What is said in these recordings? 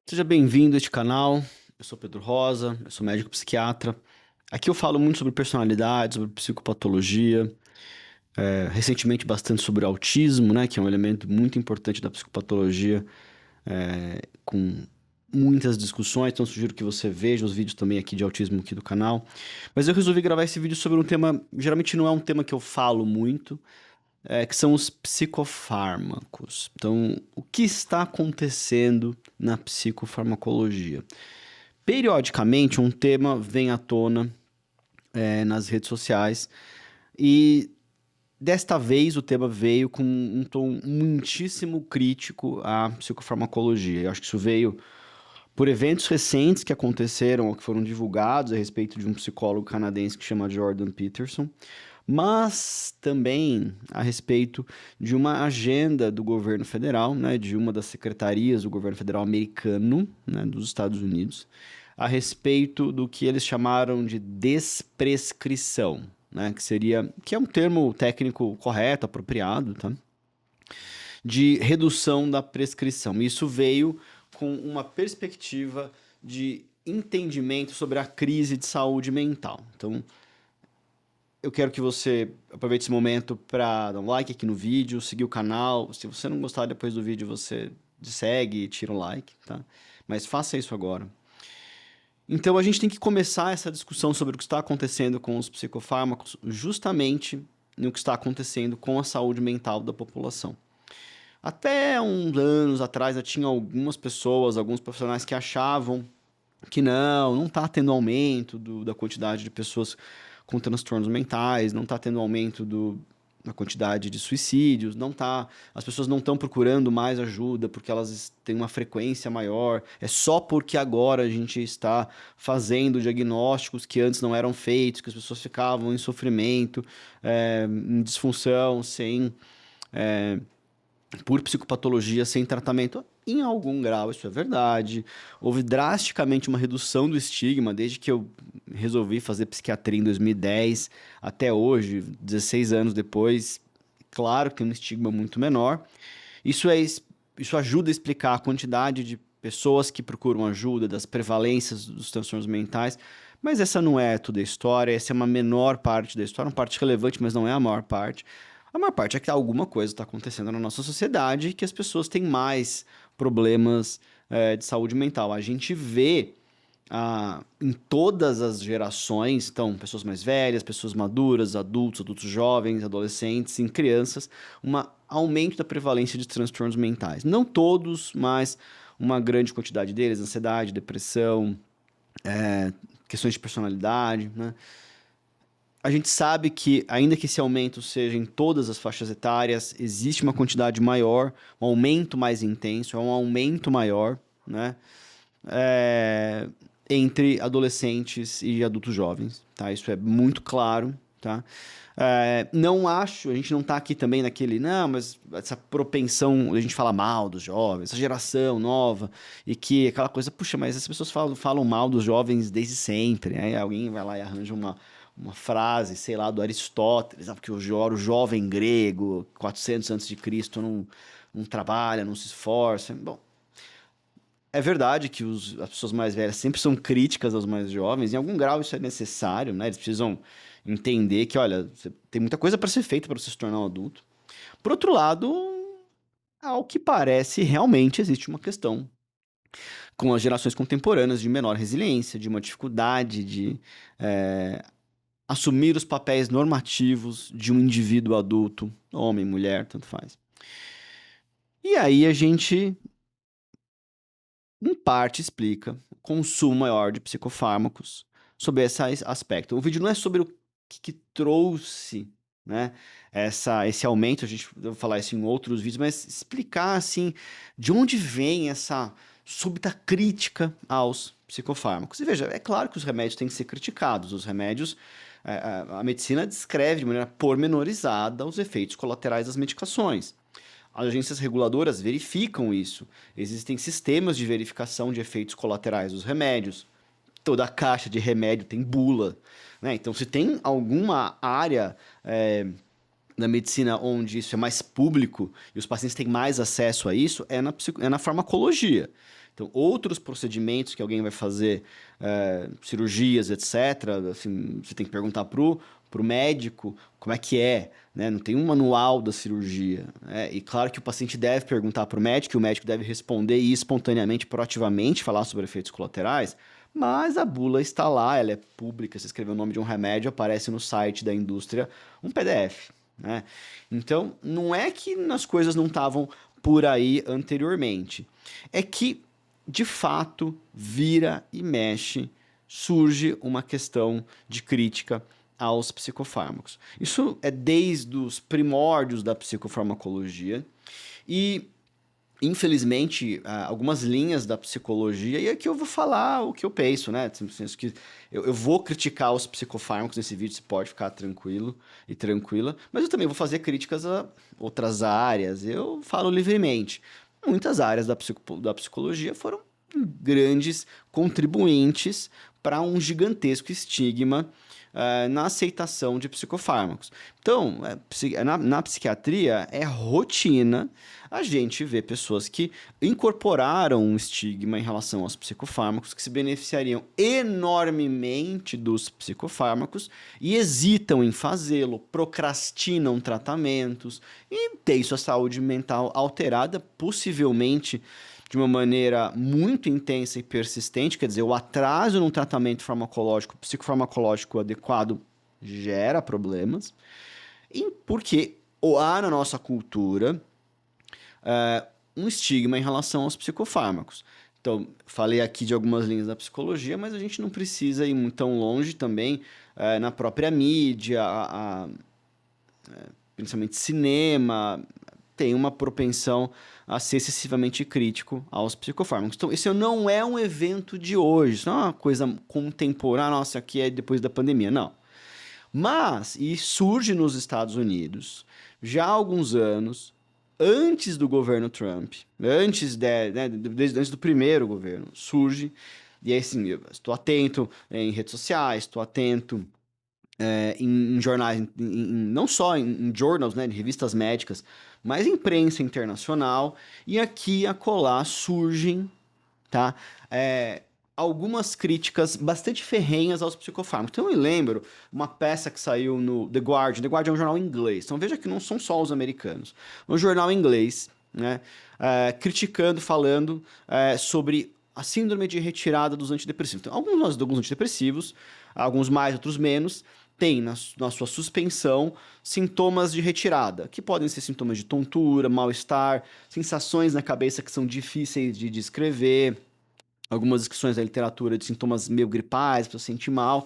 Seja bem-vindo a este canal. Eu sou Pedro Rosa, eu sou médico psiquiatra. Aqui eu falo muito sobre personalidade, sobre psicopatologia, recentemente bastante sobre autismo, né, que é um elemento muito importante da psicopatologia, com muitas discussões, então sugiro que você veja os vídeos também aqui de autismo aqui do canal. Mas eu resolvi gravar esse vídeo sobre um tema, geralmente não é um tema que eu falo muito, que são os psicofármacos. Então, o que está acontecendo na psicofarmacologia? Periodicamente, um tema vem à tona nas redes sociais e desta vez o tema veio com um tom muitíssimo crítico à psicofarmacologia. Eu acho que isso veio por eventos recentes que aconteceram ou que foram divulgados a respeito de um psicólogo canadense que chama Jordan Peterson, mas também a respeito de uma agenda do governo federal, né, de uma das secretarias do governo federal americano, né, dos Estados Unidos, a respeito do que eles chamaram de desprescrição, né, que é um termo técnico correto, apropriado, tá? De redução da prescrição. Isso veio com uma perspectiva de entendimento sobre a crise de saúde mental. Então, eu quero que você aproveite esse momento para dar um like aqui no vídeo, seguir o canal. Se você não gostar depois do vídeo, você segue e tira o like, tá? Mas faça isso agora. Então, a gente tem que começar essa discussão sobre o que está acontecendo com os psicofármacos justamente no que está acontecendo com a saúde mental da população. Até uns anos atrás, já tinha algumas pessoas, alguns profissionais que achavam que não está tendo aumento da quantidade de pessoas com transtornos mentais, não está tendo aumento da quantidade de suicídios, não tá, as pessoas não estão procurando mais ajuda porque elas têm uma frequência maior, é só porque agora a gente está fazendo diagnósticos que antes não eram feitos, que as pessoas ficavam em sofrimento, em disfunção, sem por psicopatologia sem tratamento. Em algum grau, isso é verdade. Houve drasticamente uma redução do estigma desde que eu resolvi fazer psiquiatria em 2010 até hoje, 16 anos depois. Claro que tem um estigma muito menor. Isso, isso ajuda a explicar a quantidade de pessoas que procuram ajuda, das prevalências dos transtornos mentais. Mas essa não é toda a história, essa é uma menor parte da história, uma parte relevante, mas não é a maior parte. A maior parte é que alguma coisa está acontecendo na nossa sociedade e que as pessoas têm mais problemas de saúde mental. A gente vê em todas as gerações, então, pessoas mais velhas, pessoas maduras, adultos, adultos jovens, adolescentes, em crianças, um aumento da prevalência de transtornos mentais. Não todos, mas uma grande quantidade deles, ansiedade, depressão, questões de personalidade, né? A gente sabe que, ainda que esse aumento seja em todas as faixas etárias, existe uma quantidade maior, um aumento mais intenso, é um aumento maior, né? É, entre adolescentes e adultos jovens, tá? Isso é muito claro, tá? Não acho, a gente não tá aqui também naquele, não, mas essa propensão, a gente fala mal dos jovens, essa geração nova, e que aquela coisa, puxa, mas as pessoas falam mal dos jovens desde sempre, aí alguém vai lá e arranja uma frase, sei lá, do Aristóteles, porque o jovem grego, 400 antes de Cristo, não trabalha, não se esforça. Bom, é verdade que as pessoas mais velhas sempre são críticas aos mais jovens, em algum grau isso é necessário, né? Eles precisam entender que, olha, tem muita coisa para ser feita para você se tornar um adulto. Por outro lado, ao que parece, realmente existe uma questão com as gerações contemporâneas de menor resiliência, de uma dificuldade de assumir os papéis normativos de um indivíduo adulto, homem, mulher, tanto faz. E aí a gente, em parte, explica o consumo maior de psicofármacos sobre esse aspecto. O vídeo não é sobre o que trouxe, né, esse aumento, a gente vai falar isso em outros vídeos, mas explicar assim de onde vem essa súbita crítica aos psicofármacos. E veja, é claro que os remédios têm que ser criticados. Os remédios, a medicina descreve de maneira pormenorizada os efeitos colaterais das medicações. As agências reguladoras verificam isso. Existem sistemas de verificação de efeitos colaterais dos remédios. Toda caixa de remédio tem bula, né? Então, se tem alguma área na medicina onde isso é mais público e os pacientes têm mais acesso a isso, é na farmacologia. Então, outros procedimentos que alguém vai fazer, cirurgias, etc., assim, você tem que perguntar pro médico como é que é, né? Não tem um manual da cirurgia, né? E claro que o paciente deve perguntar pro médico, e o médico deve responder e espontaneamente, proativamente falar sobre efeitos colaterais, mas a bula está lá, ela é pública, você escrever o nome de um remédio, aparece no site da indústria um PDF, né? Então, não é que as coisas não estavam por aí anteriormente, é que, de fato, vira e mexe, surge uma questão de crítica aos psicofármacos. Isso é desde os primórdios da psicofarmacologia e, infelizmente, algumas linhas da psicologia, e aqui eu vou falar o que eu penso, né? Eu vou criticar os psicofármacos nesse vídeo, você pode ficar tranquilo e tranquila, mas eu também vou fazer críticas a outras áreas, eu falo livremente. Muitas áreas da psicologia foram grandes contribuintes para um gigantesco estigma na aceitação de psicofármacos. Então, na psiquiatria, é rotina a gente ver pessoas que incorporaram um estigma em relação aos psicofármacos, que se beneficiariam enormemente dos psicofármacos e hesitam em fazê-lo, procrastinam tratamentos e têm sua saúde mental alterada, possivelmente de uma maneira muito intensa e persistente, quer dizer, o atraso no tratamento farmacológico, psicofarmacológico adequado gera problemas, e porque há na nossa cultura um estigma em relação aos psicofármacos. Então, falei aqui de algumas linhas da psicologia, mas a gente não precisa ir muito tão longe também na própria mídia, principalmente cinema, tem uma propensão a ser excessivamente crítico aos psicofármacos. Então, esse não é um evento de hoje, isso não é uma coisa contemporânea, nossa, aqui é depois da pandemia, não. Mas, e surge nos Estados Unidos, já há alguns anos, antes do governo Trump, antes do primeiro governo, surge, e aí assim, eu estou atento em redes sociais, estou atento em jornais, não só em journals, né, de revistas médicas, mas em imprensa internacional, e aqui e acolá surgem, tá, algumas críticas bastante ferrenhas aos psicofármacos. Então eu me lembro uma peça que saiu no The Guardian é um jornal inglês, então veja que não são só os americanos, um jornal inglês, né, criticando, falando sobre a síndrome de retirada dos antidepressivos. Então, alguns antidepressivos, alguns mais, outros menos, tem na sua suspensão sintomas de retirada, que podem ser sintomas de tontura, mal-estar, sensações na cabeça que são difíceis de descrever, algumas descrições da literatura de sintomas meio gripais, para sentir mal.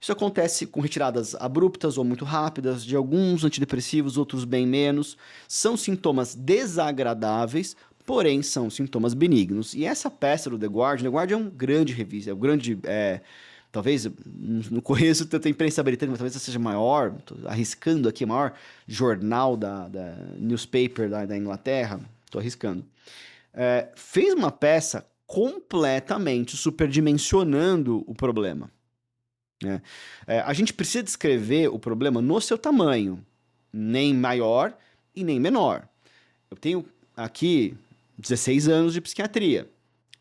Isso acontece com retiradas abruptas ou muito rápidas de alguns antidepressivos, outros bem menos. São sintomas desagradáveis, porém são sintomas benignos. E essa peça do The Guardian é um grande revista, é um grande... talvez, não conheço tanta imprensa britânica, mas talvez seja maior, tô arriscando aqui, maior jornal da newspaper da Inglaterra, estou arriscando. Fez uma peça completamente superdimensionando o problema. Né? A gente precisa descrever o problema no seu tamanho, nem maior e nem menor. Eu tenho aqui 16 anos de psiquiatria.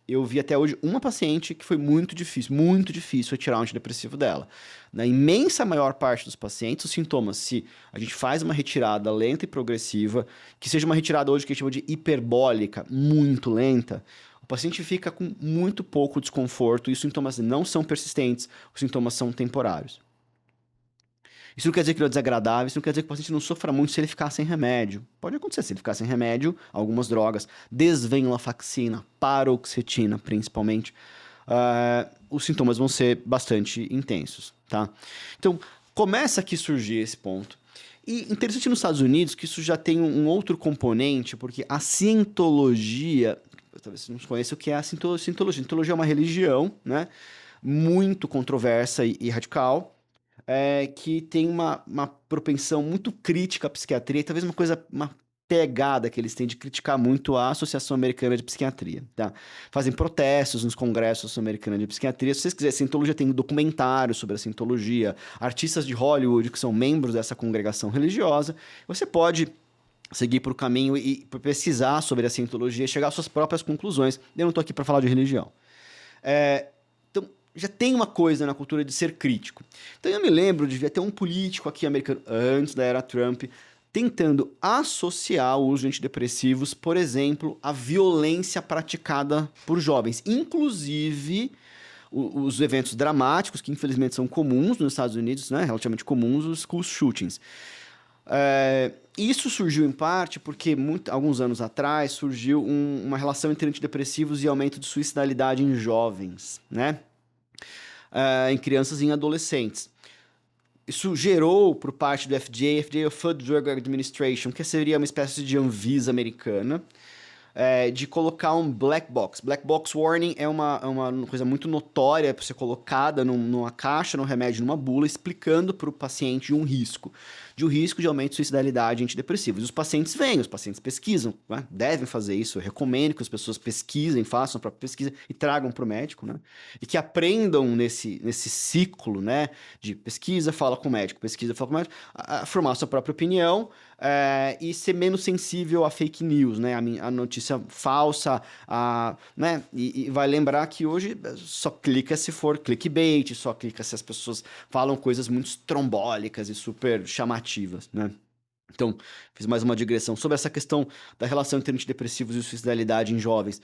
Eu vi até hoje uma paciente que foi muito difícil retirar o antidepressivo dela. Na imensa maior parte dos pacientes, os sintomas, se a gente faz uma retirada lenta e progressiva, que seja uma retirada hoje que a gente chama de hiperbólica, muito lenta, o paciente fica com muito pouco desconforto e os sintomas não são persistentes, os sintomas são temporários. Isso não quer dizer que ele é desagradável, isso não quer dizer que o paciente não sofra muito se ele ficar sem remédio. Pode acontecer, se ele ficar sem remédio, algumas drogas, desvenlafaxina, paroxetina principalmente, os sintomas vão ser bastante intensos, tá? Então, começa aqui a surgir esse ponto. E interessante nos Estados Unidos que isso já tem um outro componente, porque a cientologia, talvez você não conheça o que é a cientologia. A cientologia é uma religião, né? Muito controversa e radical, que tem uma propensão muito crítica à psiquiatria, e talvez uma pegada que eles têm de criticar muito a Associação Americana de Psiquiatria, tá? Fazem protestos nos congressos da Associação Americana de Psiquiatria. Se vocês quiserem, a Cientologia tem documentários sobre a Cientologia, artistas de Hollywood que são membros dessa congregação religiosa. Você pode seguir por caminho e por pesquisar sobre a cientologia e chegar às suas próprias conclusões. Eu não estou aqui para falar de religião. Então, já tem uma coisa na cultura de ser crítico. Então, eu me lembro de ter um político aqui americano, antes da era Trump, tentando associar o uso de antidepressivos, por exemplo, à violência praticada por jovens. Inclusive, os eventos dramáticos, que infelizmente são comuns nos Estados Unidos, né, relativamente comuns, os school shootings. Isso surgiu em parte porque alguns anos atrás surgiu uma relação entre antidepressivos e aumento de suicidalidade em jovens, né? Em crianças e em adolescentes. Isso gerou, por parte do FDA, FDA, Food Drug Administration, que seria uma espécie de Anvisa americana, de colocar um black box. Black box warning é uma coisa muito notória para ser colocada numa caixa, num remédio, numa bula, explicando para o paciente um risco de aumento de suicidalidade antidepressivos. E os pacientes veem, os pacientes pesquisam, né? Devem fazer isso. Eu recomendo que as pessoas pesquisem, façam a própria pesquisa e tragam para o médico, né? E que aprendam nesse ciclo, né? De pesquisa, fala com o médico, pesquisa, fala com o médico, a formar a sua própria opinião, e ser menos sensível a fake news, né? A notícia falsa, né? E vai lembrar que hoje só clica se for clickbait, só clica se as pessoas falam coisas muito estrombólicas e super chamativas, né? Então, fiz mais uma digressão sobre essa questão da relação entre antidepressivos e suicidalidade em jovens.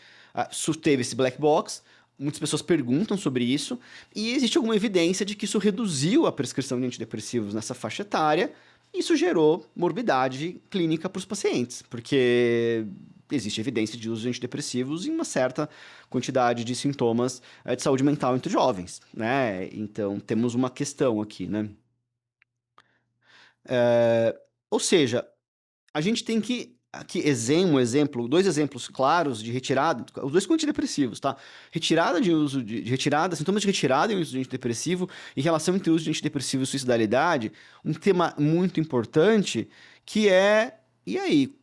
Teve esse black box, muitas pessoas perguntam sobre isso, e existe alguma evidência de que isso reduziu a prescrição de antidepressivos nessa faixa etária. Isso gerou morbidade clínica para os pacientes, porque existe evidência de uso de antidepressivos em uma certa quantidade de sintomas de saúde mental entre jovens, né? Então, temos uma questão aqui, né? Ou seja, a gente tem que aqui dois exemplos claros de retirada, os dois com antidepressivos, tá? Retirada de uso de retirada, sintomas de retirada em uso de antidepressivo e relação entre o uso de antidepressivo e suicidalidade, um tema muito importante que é, e aí,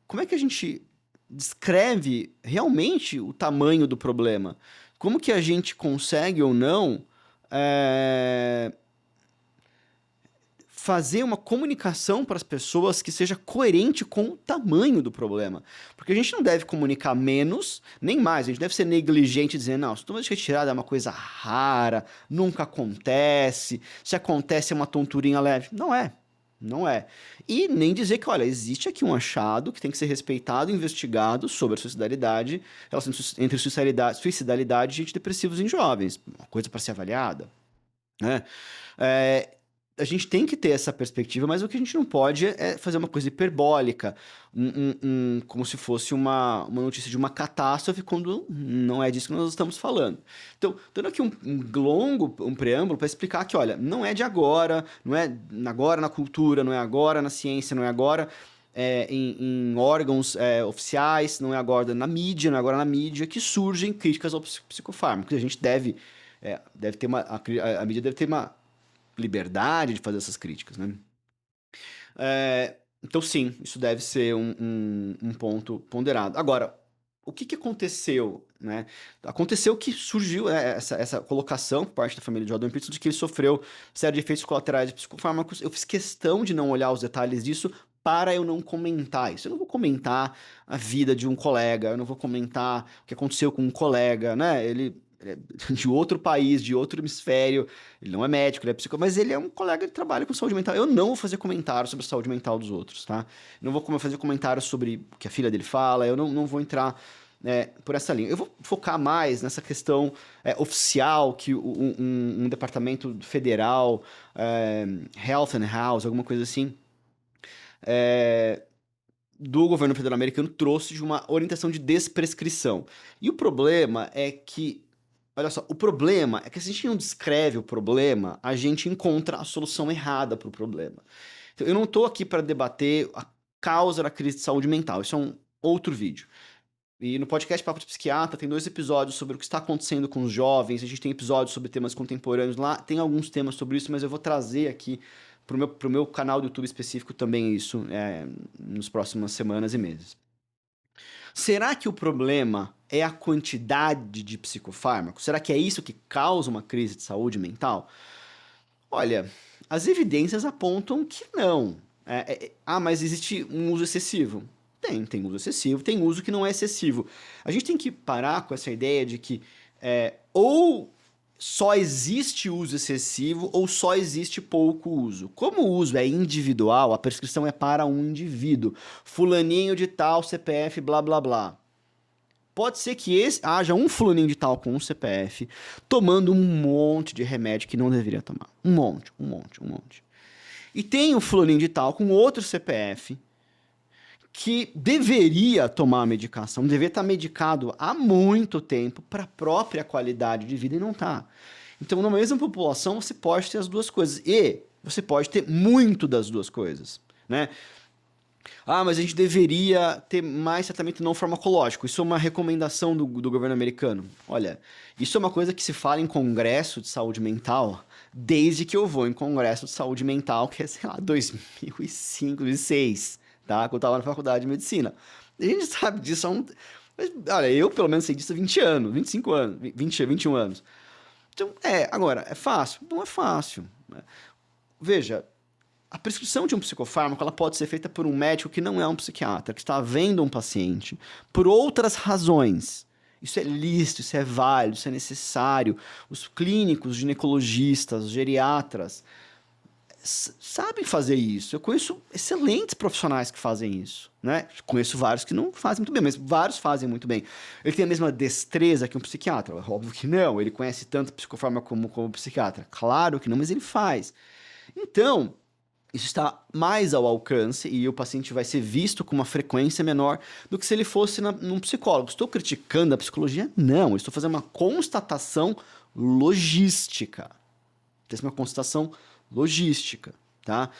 como é que a gente descreve realmente o tamanho do problema? Como que a gente consegue ou não fazer uma comunicação para as pessoas que seja coerente com o tamanho do problema. Porque a gente não deve comunicar menos, nem mais. A gente deve ser negligente dizendo, não, sintoma de retirada é uma coisa rara, nunca acontece, se acontece é uma tonturinha leve. Não é. Não é. E nem dizer que, olha, existe aqui um achado que tem que ser respeitado e investigado sobre a suicidalidade, relação entre suicidalidade e antidepressivos em jovens. Uma coisa para ser avaliada, né? A gente tem que ter essa perspectiva, mas o que a gente não pode é fazer uma coisa hiperbólica, como se fosse uma notícia de uma catástrofe, quando não é disso que nós estamos falando. Então, dando aqui um preâmbulo para explicar que, olha, não é de agora, não é agora na cultura, não é agora na ciência, não é agora em órgãos oficiais, não é agora na mídia, não é agora na mídia que surgem críticas aos psicofármacos. A gente deve ter a mídia deve ter uma liberdade de fazer essas críticas, né? Então, sim, isso deve ser um ponto ponderado. Agora, o que aconteceu, né? Aconteceu que surgiu essa colocação por parte da família de Jordan Peterson de que ele sofreu série de efeitos colaterais de psicofármacos. Eu fiz questão de não olhar os detalhes disso para eu não comentar isso. Eu não vou comentar a vida de um colega, eu não vou comentar o que aconteceu com um colega, né? Ele é de outro país, de outro hemisfério, ele não é médico, ele é psicólogo, mas ele é um colega que trabalha com saúde mental. Eu não vou fazer comentários sobre a saúde mental dos outros, tá? Eu não vou fazer comentários sobre o que a filha dele fala, eu não vou entrar por essa linha. Eu vou focar mais nessa questão oficial que um departamento federal, Health and House, alguma coisa assim, do governo federal americano trouxe de uma orientação de desprescrição. E o problema é que, olha só, o problema é que se a gente não descreve o problema, a gente encontra a solução errada para o problema. Então, eu não estou aqui para debater a causa da crise de saúde mental, isso é um outro vídeo. E no podcast Papo de Psiquiatra tem 2 episódios sobre o que está acontecendo com os jovens, a gente tem episódios sobre temas contemporâneos lá, tem alguns temas sobre isso, mas eu vou trazer aqui pro meu canal do YouTube específico também isso nas próximas semanas e meses. Será que o problema é a quantidade de psicofármacos? Será que é isso que causa uma crise de saúde mental? Olha, as evidências apontam que não. Mas existe um uso excessivo. Tem uso excessivo, tem uso que não é excessivo. A gente tem que parar com essa ideia de que ou só existe uso excessivo ou só existe pouco uso. Como o uso é individual, a prescrição é para um indivíduo. Fulaninho de tal, CPF, blá blá blá. Pode ser que haja um fulaninho de tal com um CPF tomando um monte de remédio que não deveria tomar. Um monte, um monte, um monte. E tem um fulaninho de tal com outro CPF que deveria tomar a medicação, deveria estar medicado há muito tempo para a própria qualidade de vida e não está. Então, na mesma população, você pode ter as duas coisas. E você pode ter muito das duas coisas, né? Mas a gente deveria ter mais tratamento não farmacológico. Isso é uma recomendação do governo americano. Olha, isso é uma coisa que se fala em congresso de saúde mental desde que eu vou em congresso de saúde mental, que é, sei lá, 2005, 2006, tá? Quando eu tava na faculdade de medicina. A gente sabe disso há um... Olha, eu pelo menos sei disso há 20 anos, 25 anos, 20, 21 anos. Então, agora, é fácil? Não é fácil, né? Veja, a prescrição de um psicofármaco ela pode ser feita por um médico que não é um psiquiatra, que está vendo um paciente por outras razões. Isso é lícito, isso é válido, isso é necessário. Os clínicos, ginecologistas, geriatras sabem fazer isso. Eu conheço excelentes profissionais que fazem isso, né? Conheço vários que não fazem muito bem, mas vários fazem muito bem. Ele tem a mesma destreza que um psiquiatra? Óbvio que não. Ele conhece tanto psicofármaco como psiquiatra? Claro que não, mas ele faz. Então, isso está mais ao alcance e o paciente vai ser visto com uma frequência menor do que se ele fosse num psicólogo. Estou criticando a psicologia? Não, eu estou fazendo uma constatação logística. Essa é uma constatação logística, tá?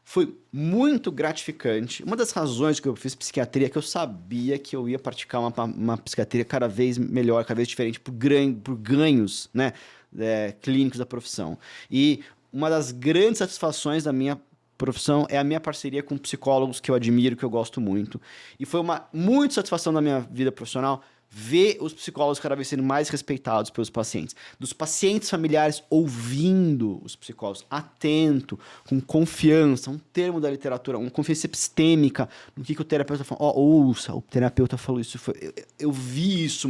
Foi muito gratificante. Uma das razões que eu fiz psiquiatria é que eu sabia que eu ia praticar uma psiquiatria cada vez melhor, cada vez diferente, por ganhos, né, clínicos da profissão. E uma das grandes satisfações da minha profissão é a minha parceria com psicólogos que eu admiro, que eu gosto muito. E foi uma muita satisfação da minha vida profissional ver os psicólogos cada vez sendo mais respeitados pelos pacientes. Dos pacientes familiares ouvindo os psicólogos, atento, com confiança, um termo da literatura, uma confiança epistêmica no que o terapeuta falou. Ouça, o terapeuta falou isso. Eu vi isso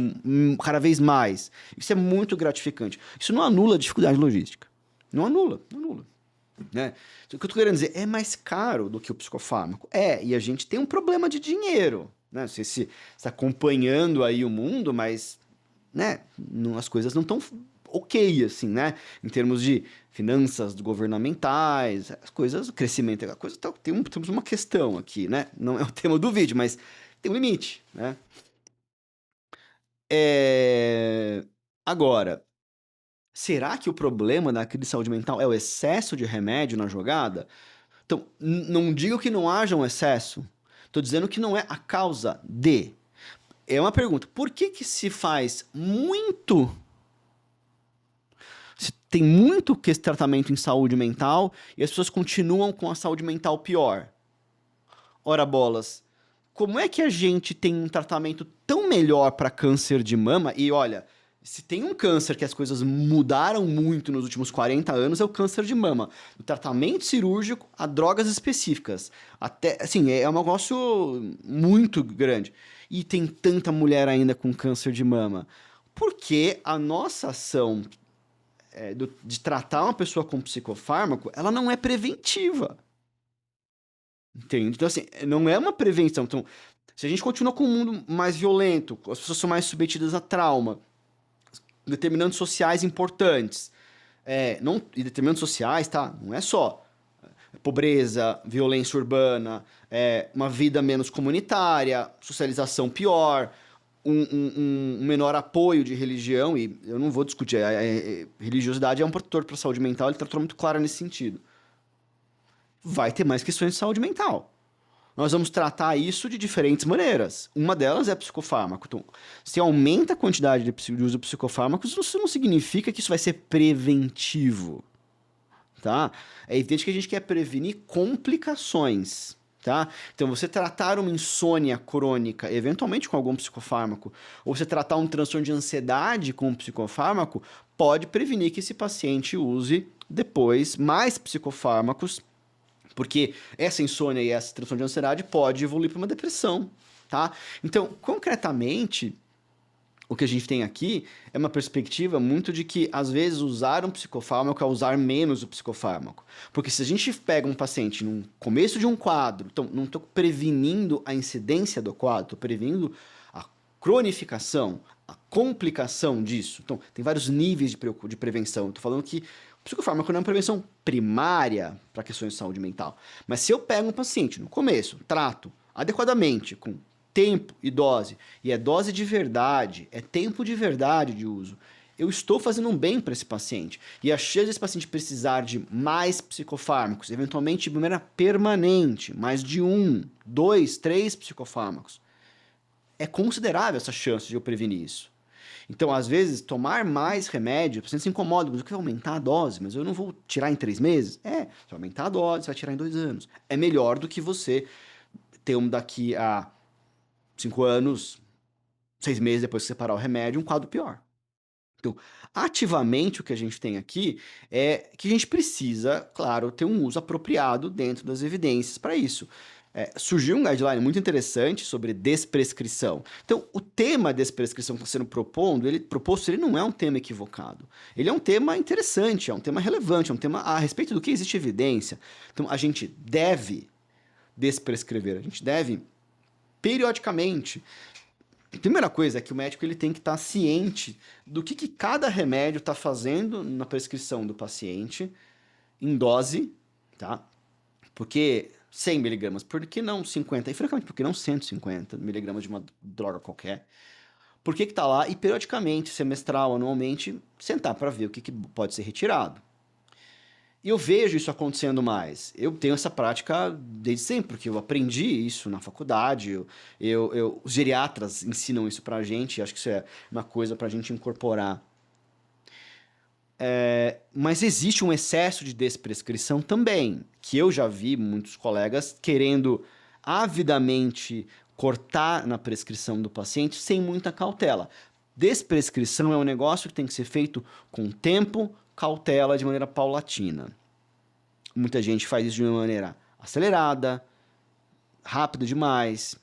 cada vez mais. Isso é muito gratificante. Isso não anula a dificuldade logística. Não anula, não anula. Né? O que eu tô querendo dizer, é mais caro do que o psicofármaco? E a gente tem um problema de dinheiro. Né? Não sei se está acompanhando aí o mundo, mas né, as coisas não estão ok, assim, né? Em termos de finanças governamentais, as coisas, o crescimento, a coisa temos uma questão aqui, né? Não é o tema do vídeo, mas tem um limite, né? Agora, será que o problema da crise de saúde mental é o excesso de remédio na jogada? Então, não digo que não haja um excesso. Estou dizendo que não é a causa de. É uma pergunta. Por que se faz muito... Se tem muito tratamento em saúde mental e as pessoas continuam com a saúde mental pior? Ora bolas. Como é que a gente tem um tratamento tão melhor para câncer de mama? E olha... Se tem um câncer que as coisas mudaram muito nos últimos 40 anos, é o câncer de mama. Do tratamento cirúrgico a drogas específicas. Até, assim, é um negócio muito grande. E tem tanta mulher ainda com câncer de mama. Porque a nossa ação de tratar uma pessoa com psicofármaco, ela não é preventiva. Entende? Então, assim, não é uma prevenção. Então, se a gente continua com um mundo mais violento, as pessoas são mais submetidas a trauma, determinantes sociais importantes. E determinantes sociais, tá? Não é só pobreza, violência urbana, uma vida menos comunitária, socialização pior, um menor apoio de religião, e eu não vou discutir, a religiosidade é um protetor para a saúde mental, ele tratou muito claro nesse sentido. Vai ter mais questões de saúde mental. Nós vamos tratar isso de diferentes maneiras. Uma delas é psicofármaco. Então, se aumenta a quantidade de uso de psicofármacos, isso não significa que isso vai ser preventivo, tá? É evidente que a gente quer prevenir complicações, tá? Então, você tratar uma insônia crônica, eventualmente com algum psicofármaco, ou você tratar um transtorno de ansiedade com um psicofármaco, pode prevenir que esse paciente use depois mais psicofármacos Porque essa insônia e essa transtorno de ansiedade pode evoluir para uma depressão, tá? Então, concretamente, o que a gente tem aqui é uma perspectiva muito de que, às vezes, usar um psicofármaco é usar menos o psicofármaco. Porque se a gente pega um paciente no começo de um quadro, então não estou prevenindo a incidência do quadro, estou prevenindo a cronificação, a complicação disso. Então, tem vários níveis de prevenção. Estou falando que o psicofármaco não é uma prevenção primária para questões de saúde mental. Mas se eu pego um paciente no começo, trato adequadamente, com tempo e dose, e é dose de verdade, é tempo de verdade de uso, eu estou fazendo um bem para esse paciente. E a chance desse paciente precisar de mais psicofármacos, eventualmente de maneira permanente, mais de 1, 2, 3 psicofármacos, é considerável essa chance de eu prevenir isso. Então, às vezes, tomar mais remédio, o paciente se incomoda, mas eu quero aumentar a dose, mas eu não vou tirar em 3 meses? Você vai aumentar a dose, você vai tirar em 2 anos. É melhor do que você ter um daqui a 5 anos, 6 meses depois que você parar o remédio, um quadro pior. Então, ativamente o que a gente tem aqui é que a gente precisa, claro, ter um uso apropriado dentro das evidências para isso. Surgiu um guideline muito interessante sobre desprescrição. Então, o tema desprescrição que está sendo proposto, ele não é um tema equivocado. Ele é um tema interessante, é um tema relevante, é um tema a respeito do que existe evidência. Então, a gente deve desprescrever, a gente deve periodicamente. A primeira coisa é que o médico ele tem que estar ciente do que cada remédio está fazendo na prescrição do paciente em dose, tá? Porque 100 miligramas, por que não 50? E francamente, por que não 150 miligramas de uma droga qualquer? Por que está lá? E periodicamente, semestral, anualmente, sentar para ver o que pode ser retirado. E eu vejo isso acontecendo mais. Eu tenho essa prática desde sempre, porque eu aprendi isso na faculdade. Os geriatras ensinam isso pra gente, acho que isso é uma coisa pra gente incorporar. Mas existe um excesso de desprescrição também, que eu já vi muitos colegas querendo avidamente cortar na prescrição do paciente sem muita cautela. Desprescrição é um negócio que tem que ser feito com tempo, cautela, de maneira paulatina. Muita gente faz isso de uma maneira acelerada, rápida demais,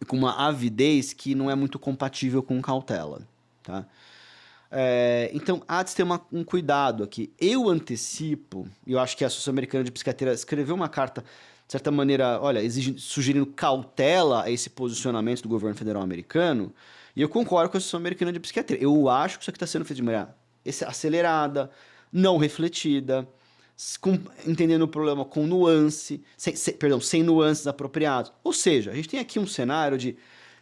e com uma avidez que não é muito compatível com cautela, tá? Então, há de ter um cuidado aqui. Eu antecipo, e eu acho que a Associação Americana de Psiquiatria escreveu uma carta, de certa maneira, olha, sugerindo cautela a esse posicionamento do governo federal americano, e eu concordo com a Associação Americana de Psiquiatria. Eu acho que isso aqui está sendo feito de maneira acelerada, não refletida, entendendo o problema com nuance, sem nuances apropriadas. Ou seja, a gente tem aqui um cenário de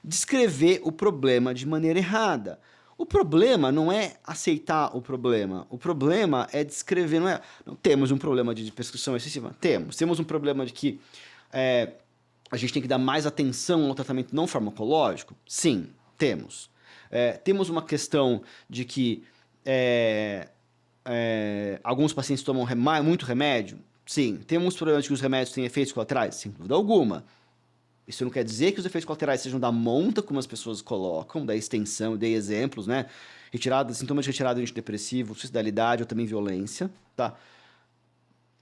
descrever o problema de maneira errada. O problema não é aceitar o problema é descrever, não temos um problema de prescrição excessiva? Temos um problema de que a gente tem que dar mais atenção ao tratamento não farmacológico? Sim, temos. Temos uma questão de que alguns pacientes tomam muito remédio? Sim. Temos problemas de que os remédios têm efeitos colaterais? Sem dúvida alguma. Isso não quer dizer que os efeitos colaterais sejam da monta, como as pessoas colocam, da extensão, dei exemplos, né? Sintomas de retirada de antidepressivo, suicidalidade ou também violência, tá?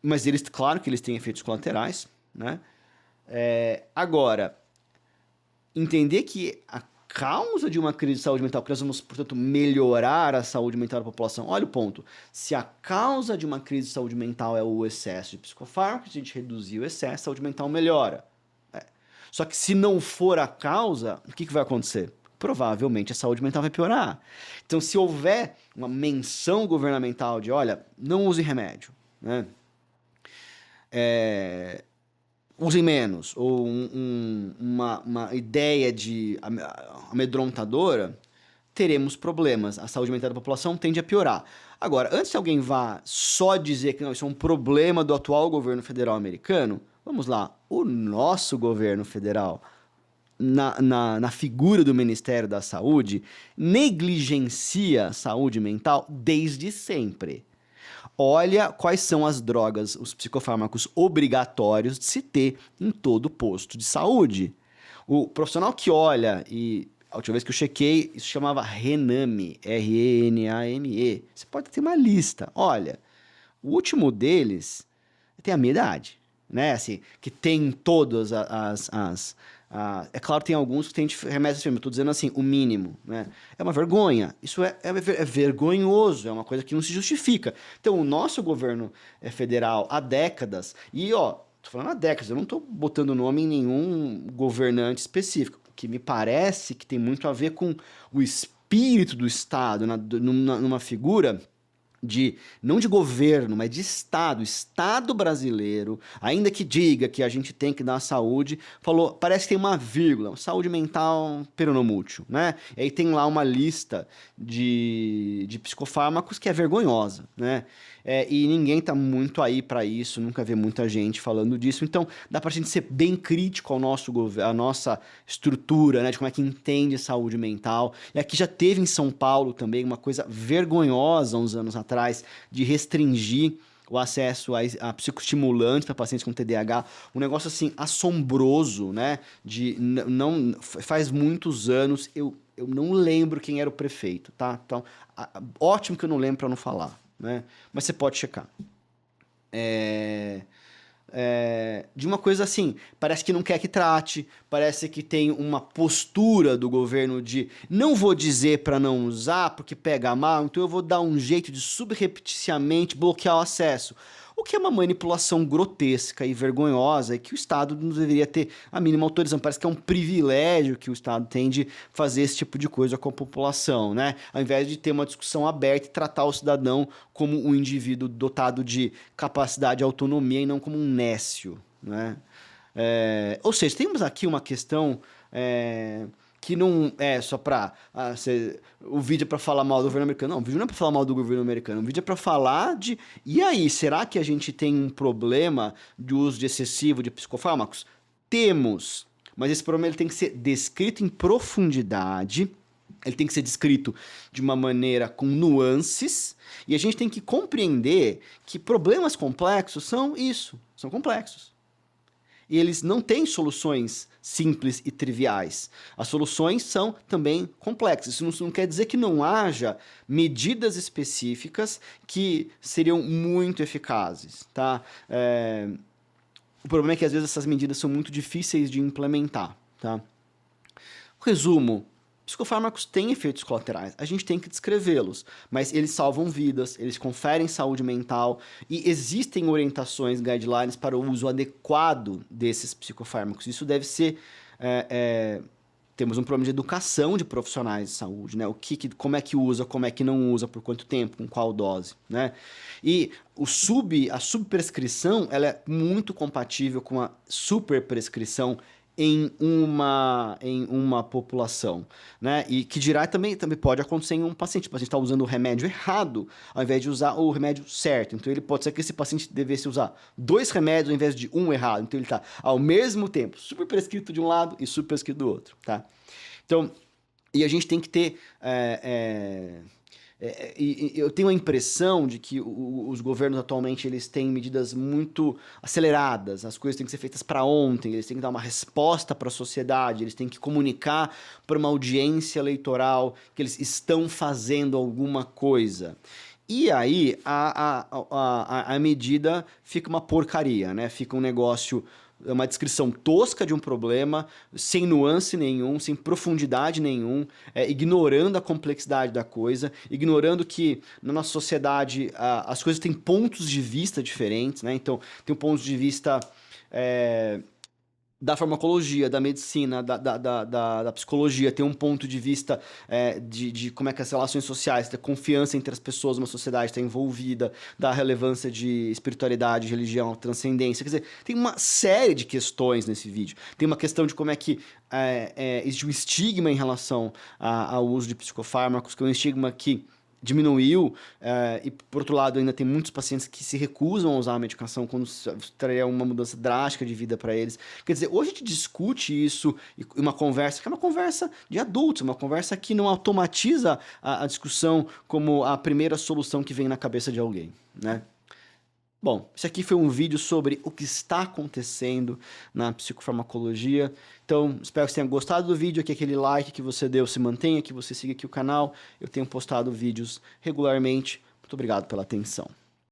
Mas eles, claro que eles têm efeitos colaterais, né? Agora, entender que a causa de uma crise de saúde mental, que nós vamos, portanto, melhorar a saúde mental da população. Olha o ponto. Se a causa de uma crise de saúde mental é o excesso de psicofármacos, a gente reduzir o excesso, a saúde mental melhora. Só que se não for a causa, o que vai acontecer? Provavelmente a saúde mental vai piorar. Então, se houver uma menção governamental de, olha, não use remédio, né? Usem menos, ou uma ideia de amedrontadora, teremos problemas. A saúde mental da população tende a piorar. Agora, antes que alguém vá só dizer que não, isso é um problema do atual governo federal americano, vamos lá, o nosso governo federal, na figura do Ministério da Saúde, negligencia a saúde mental desde sempre. Olha quais são as drogas, os psicofármacos obrigatórios de se ter em todo posto de saúde. O profissional que olha, e a última vez que eu chequei, isso chamava Rename, R-E-N-A-M-E. Você pode ter uma lista. Olha, o último deles tem a minha idade. né? Assim, que tem todas é claro, tem alguns que tem remédios firmes. Eu tô dizendo assim, o mínimo, né? É uma vergonha. Isso é vergonhoso, é uma coisa que não se justifica. Então, o nosso governo federal há décadas, e ó, tô falando há décadas, eu não tô botando nome em nenhum governante específico, que me parece que tem muito a ver com o espírito do Estado, numa figura de não de governo, mas de Estado, Estado brasileiro, ainda que diga que a gente tem que dar saúde, falou, parece que tem uma vírgula, saúde mental peronomútil, né? E aí tem lá uma lista de psicofármacos que é vergonhosa, né? E ninguém tá muito aí para isso, nunca vê muita gente falando disso, então dá pra gente ser bem crítico ao nosso governo, à nossa estrutura, né, de como é que entende saúde mental. E aqui já teve em São Paulo também uma coisa vergonhosa uns anos atrás de restringir o acesso a psicoestimulantes para pacientes com TDAH, um negócio assim assombroso, né? Não faz muitos anos, eu não lembro quem era o prefeito, tá? Então, ótimo que eu não lembro para não falar, né? Mas você pode checar. De uma coisa assim, parece que não quer que trate, parece que tem uma postura do governo de não vou dizer para não usar porque pega mal, então eu vou dar um jeito de subrepticiamente bloquear o acesso. O que é uma manipulação grotesca e vergonhosa e que o Estado não deveria ter a mínima autorização. Parece que é um privilégio que o Estado tem de fazer esse tipo de coisa com a população, né? Ao invés de ter uma discussão aberta e tratar o cidadão como um indivíduo dotado de capacidade e autonomia e não como um nécio, né? Ou seja, temos aqui uma questão que não é só para o vídeo é para falar mal do governo americano. Não, o vídeo não é para falar mal do governo americano. O vídeo é para falar de e aí, será que a gente tem um problema de uso excessivo de psicofármacos? Temos, mas esse problema ele tem que ser descrito em profundidade. Ele tem que ser descrito de uma maneira com nuances, e a gente tem que compreender que problemas complexos são isso, são complexos. E eles não têm soluções simples e triviais. As soluções são também complexas. Isso não quer dizer que não haja medidas específicas que seriam muito eficazes, tá? O problema é que às vezes essas medidas são muito difíceis de implementar, tá? Resumo. Psicofármacos têm efeitos colaterais, a gente tem que descrevê-los, mas eles salvam vidas, eles conferem saúde mental e existem orientações, guidelines para o uso adequado desses psicofármacos. Isso deve ser... temos um problema de educação de profissionais de saúde, né? Como é que usa, como é que não usa, por quanto tempo, com qual dose, né? E a subprescrição, ela é muito compatível com a superprescrição em uma população, né? E que dirá também pode acontecer em um paciente. O paciente está usando o remédio errado, ao invés de usar o remédio certo. Então, ele pode ser que esse paciente devesse usar 2 remédios ao invés de um errado. Então, ele está, ao mesmo tempo, super prescrito de um lado e super prescrito do outro, tá? Então, e a gente tem que ter... eu tenho a impressão de que os governos atualmente eles têm medidas muito aceleradas, as coisas têm que ser feitas para ontem, eles têm que dar uma resposta para a sociedade, eles têm que comunicar para uma audiência eleitoral que eles estão fazendo alguma coisa. E aí a medida fica uma porcaria, né? Fica um negócio, uma descrição tosca de um problema, sem nuance nenhum, sem profundidade nenhum, ignorando a complexidade da coisa, ignorando que na nossa sociedade as coisas têm pontos de vista diferentes, né? Então, tem um ponto de vista da farmacologia, da medicina, da psicologia, tem um ponto de vista de como é que as relações sociais, da confiança entre as pessoas, uma sociedade está envolvida, da relevância de espiritualidade, religião, transcendência. Quer dizer, tem uma série de questões nesse vídeo. Tem uma questão de como é que existe um estigma em relação ao uso de psicofármacos, que é um estigma que diminuiu, e por outro lado ainda tem muitos pacientes que se recusam a usar a medicação quando traria uma mudança drástica de vida para eles. Quer dizer, hoje a gente discute isso e uma conversa que é uma conversa de adultos, uma conversa que não automatiza a discussão como a primeira solução que vem na cabeça de alguém, né? Bom, esse aqui foi um vídeo sobre o que está acontecendo na psicofarmacologia. Então, espero que você tenha gostado do vídeo, que aquele like que você deu se mantenha, que você siga aqui o canal. Eu tenho postado vídeos regularmente. Muito obrigado pela atenção.